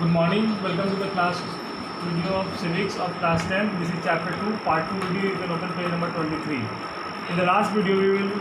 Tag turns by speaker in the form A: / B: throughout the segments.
A: Good morning. Welcome to the class video of civics of class 10. This is chapter 2, part 2 video. You can open page number 23. In the last video,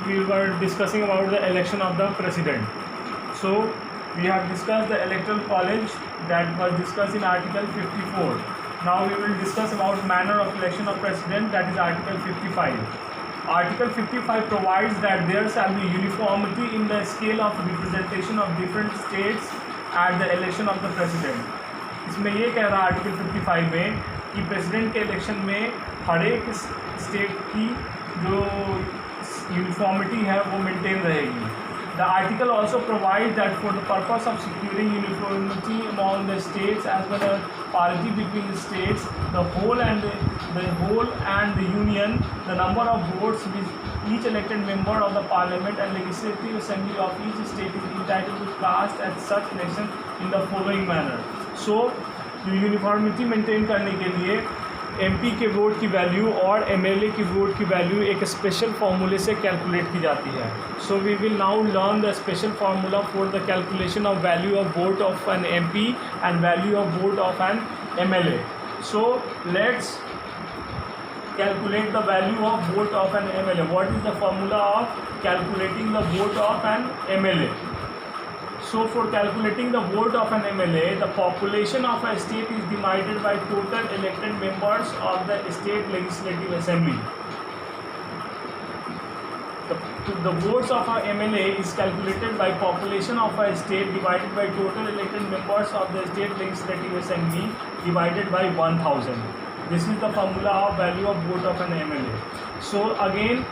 A: we were discussing about the election of the president. So we have discussed the electoral college that was discussed in Article 54. Now we will discuss about manner of election of president, that is Article 55. Article 55 provides that there shall be uniformity in the scale of representation of different states at the election of the president. इसमें ये कह रहा है article 55 में कि president के election में हर एक स्टेट की जो यूनिफॉर्मिटी है वो मेंटेन रहेगी. The article also provides that for the purpose of securing uniformity among the states as well as parity between the states, the whole and the union, the number of votes which each elected member of the parliament and legislative assembly of each state is entitled to cast at such election in the following manner. So, uniformity maintain करने के लिए MP के vote की value और MLA की vote की value एक special फार्मूले से कैलकुलेट की जाती है. So we will now learn the special formula for the calculation of value of vote of an MP and value of vote of an MLA. So let's calculate the value of vote of an MLA. What is the formula of calculating the vote of an MLA? So for calculating the vote of an MLA, the population of a state is divided by total elected members of the state legislative assembly. The votes of a MLA is calculated by population of a state divided by total elected members of the state legislative assembly divided by 1000. This is the formula of value of vote of an MLA. So again,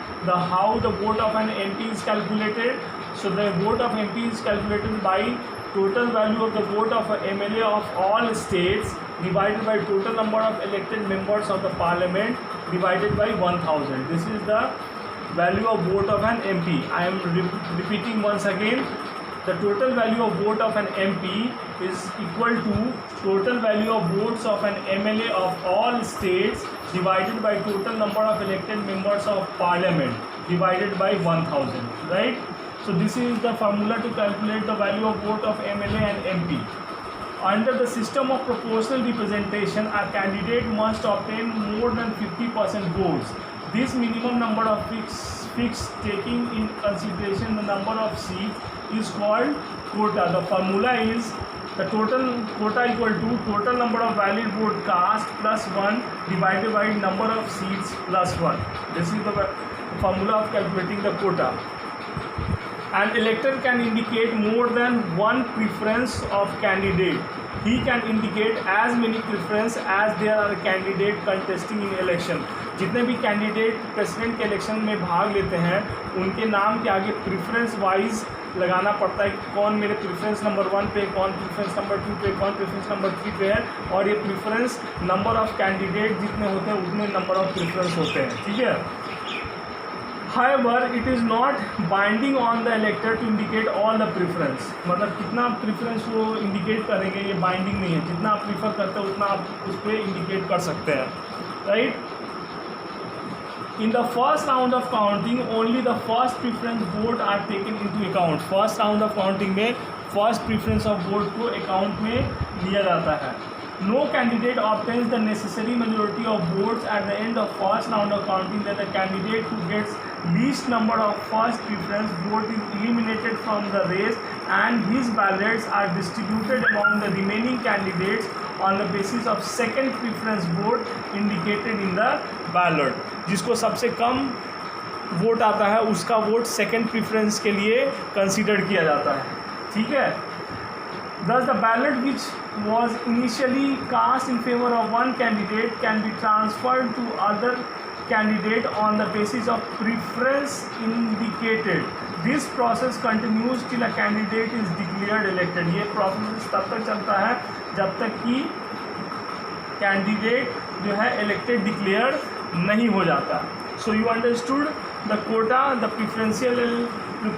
A: how the vote of an MP is calculated. So the vote of MP is calculated by total value of the vote of a MLA of all states divided by total number of elected members of the parliament divided by 1000. This is the value of vote of an MP. I am repeating once again. The total value of vote of an MP is equal to total value of votes of an MLA of all states divided by total number of elected members of parliament divided by 1000, right? So this is the formula to calculate the value of vote of MLA and MP. Under the system of proportional representation, a candidate must obtain more than 50% votes. This minimum number of fixed taking in consideration the number of seats is called quota. The formula is the total quota equal to total number of valid vote cast plus 1 divided by number of seats plus 1. This is the formula of calculating the quota. An elector can indicate more than one preference of candidate. He can indicate as many preference as there are candidate contesting in election. जितने भी candidate president के election में भाग लेते हैं उनके नाम के आगे प्रेफरेंस वाइज लगाना पड़ता है. कौन मेरे प्रेफरेंस नंबर 1 पे, कौन प्रेफरेंस नंबर 2 पे, कौन प्रेफरेंस नंबर 3 पे है. और ये प्रेफरेंस नंबर ऑफ कैंडिडेट जितने होते हैं उतने नंबर ऑफ प्रेफरेंस होते हैं. ठीक है. However, it is not binding on the elector to indicate all the preference. मतलब कितना प्रेफरेंस वो इंडिकेट करेंगे ये बाइंडिंग नहीं है. जितना आप प्रीफर करते हो उतना आप उस पर इंडिकेट कर सकते हैं, right. In the first round of counting, only the first preference vote are taken into account. First round of counting में first preference of vote को account में लिया जाता है. No candidate obtains the necessary majority of votes at the end of first round of counting. Then the candidate who gets least number of first preference vote is eliminated from the race, and his ballots are distributed among the remaining candidates on the basis of second preference vote indicated in the ballot. जिसको सबसे कम vote आता है उसका vote second preference के लिए consider किया जाता है. ठीक है. Thus, the ballot which was initially cast in favor of one candidate can be transferred to other candidate on the basis of preference indicated. This process continues till a candidate is declared elected. ये process तब तक चलता है जब तक कि candidate जो है इलेक्टेड डिक्लेयर नहीं हो जाता. So you understood the quota, the preferential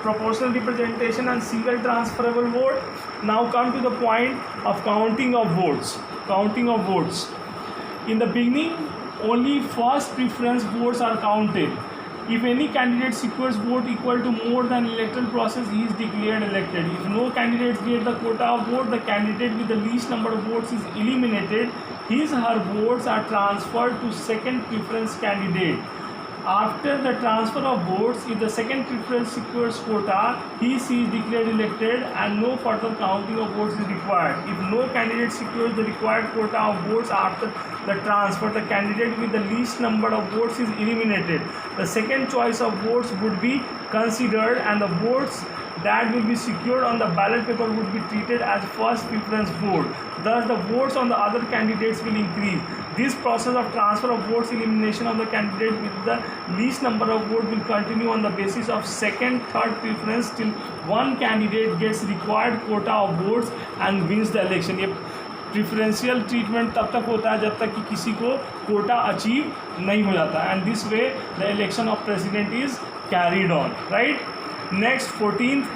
A: proportional representation and single transferable vote. Now come to the point of counting of votes. Counting of votes. In the beginning, only first preference votes are counted. If any candidate secures vote equal to more than electoral process, he is declared elected. If no candidates get the quota of vote, the candidate with the least number of votes is eliminated. His her votes are transferred to second preference candidate. After the transfer of votes, if the second preference secures quota, he is declared elected and no further counting of votes is required. If no candidate secures the required quota of votes after the transfer, the candidate with the least number of votes is eliminated. The second choice of votes would be considered and the votes that will be secured on the ballot paper would be treated as first preference vote. Thus, the votes on the other candidates will increase. This process of transfer of votes, elimination of the candidate with the least number of votes will continue on the basis of second, third preference till one candidate gets required quota of votes and wins the election. ये preferential treatment तब तक होता है जब तक कि किसी को कोटा अचीव नहीं हो जाता. And this way the election of president is carried on. Right. Next, 14th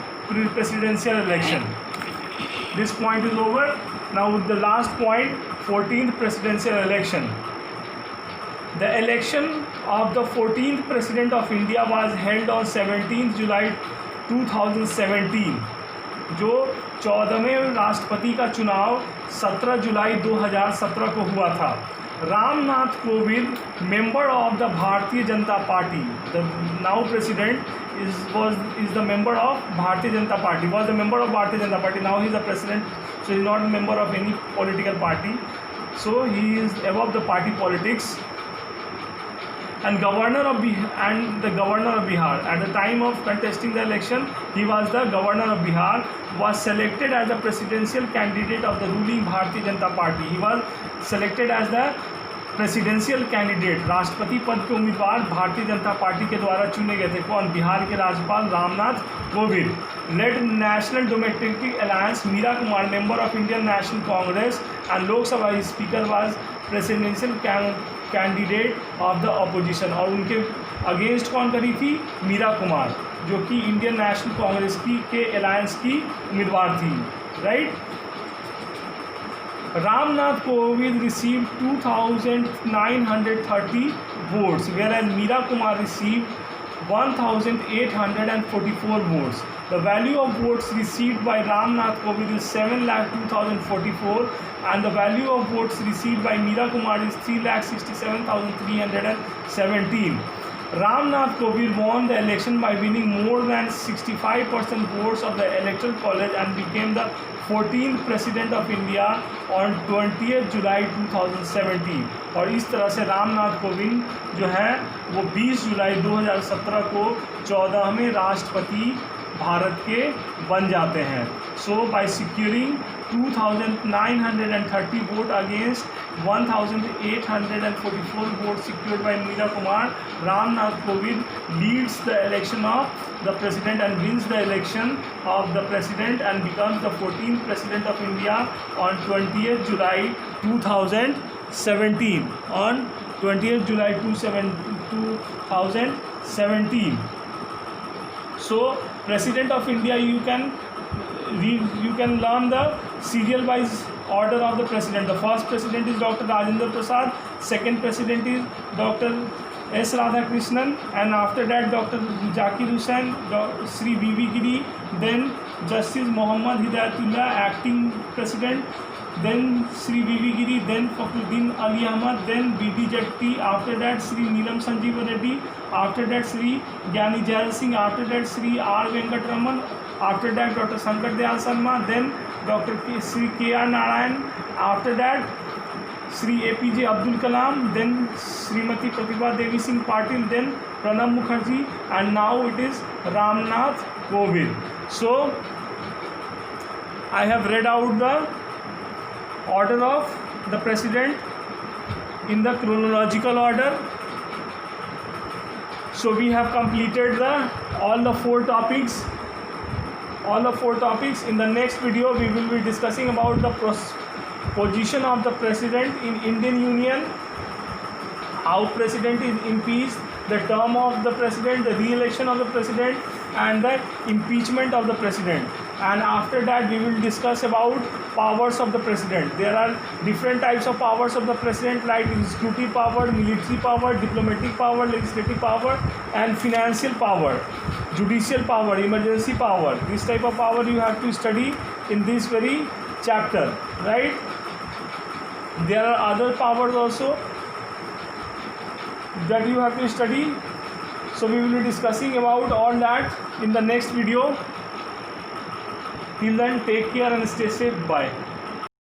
A: presidential election. This point is over. Now with the last point, 14th presidential election. The election of the 14th president of India was held on 17th July 2017. जो 14वें राष्ट्रपति का चुनाव 17 जुलाई 2017 को हुआ था. Ramnath Kovind, member of the Bharatiya Janata Party, the now president is the member of Bharatiya Janata Party, was the member of Bharatiya Janata Party. Now he is the president, so he is not a member of any political party. So he is above the party politics. And the governor of Bihar, at the time of contesting the election, he was the governor of Bihar, was selected as the presidential candidate of the ruling Bharatiya Janata Party. He was selected as the presidential candidate, राष्ट्रपति पद के उम्मीदवार Bharatiya Janata party के द्वारा चुने गए थे. कौन? बिहार के राज्यपाल Ramnath Kovind. Led National Democratic Alliance, Meera Kumar, member of Indian National Congress and Lok Sabha speaker, was presidential candidate of the opposition. और उनके अगेंस्ट कौन करी थी? मीरा कुमार, जो कि इंडियन नेशनल कांग्रेस के अलायंस की उम्मीदवार थी. Right. Ramnath Kovind received 2,930 votes, whereas Meera Kumar received 1,844 votes. The value of votes received by Ramnath Kovind is 7,02,044 and the value of votes received by Meera Kumar is 3,67,317. Ramnath Kovind won the election by winning more than 65% votes of the electoral college and became the 14th president of India on 20th July 2017. और इस तरह से रामनाथ कोविंद जो है वो 20 जुलाई 2017 को 14वें राष्ट्रपति भारत के बन जाते हैं. सो bye securing 2,930 vote against 1,844 votes secured by Meera Kumar, Ramnath Kovind leads the election of the president and wins the election of the president and becomes the 14th president of India on 20th July 2017. On 20th July 2017. So, President of India, you can learn the serial wise order of the president. The first president is Dr. Rajendra Prasad, second president is Dr. S. Radhakrishnan, and after that Dr. Zakir Hussain, Sri V.V. Giri, then Justice Muhammad Hidayatullah, acting president, then Sri V.V. Giri, then Fakhruddin Ali Ahmad, then B.D. Jatti, after that Sri Neelam Sanjeev Reddy, after that Sri Gyani Jail Singh, after that Sri R. Venkatraman, after that Dr. Shankar Dayal Sharma, then Dr. Sri K.R. Narayan, after that Sri APJ Abdul Kalam, then Srimati Pratibha Devi Singh Patil, then Pranab Mukherjee, and now it is Ramnath Kovind. So I have read out the order of the president in the chronological order. So we have completed all the four topics. In the next video we will be discussing about the position of the president in Indian Union, how president is impeached, the term of the president, the re-election of the president, and the impeachment of the president. and after that we will discuss about powers of the president. There are different types of powers of the president, like executive power, military power, diplomatic power, legislative power, and financial power, judicial power, emergency power. This type of power you have to study in this very chapter, right? There are other powers also that you have to study. So we will be discussing about all that in the next video. Till then, take care and stay safe. Bye.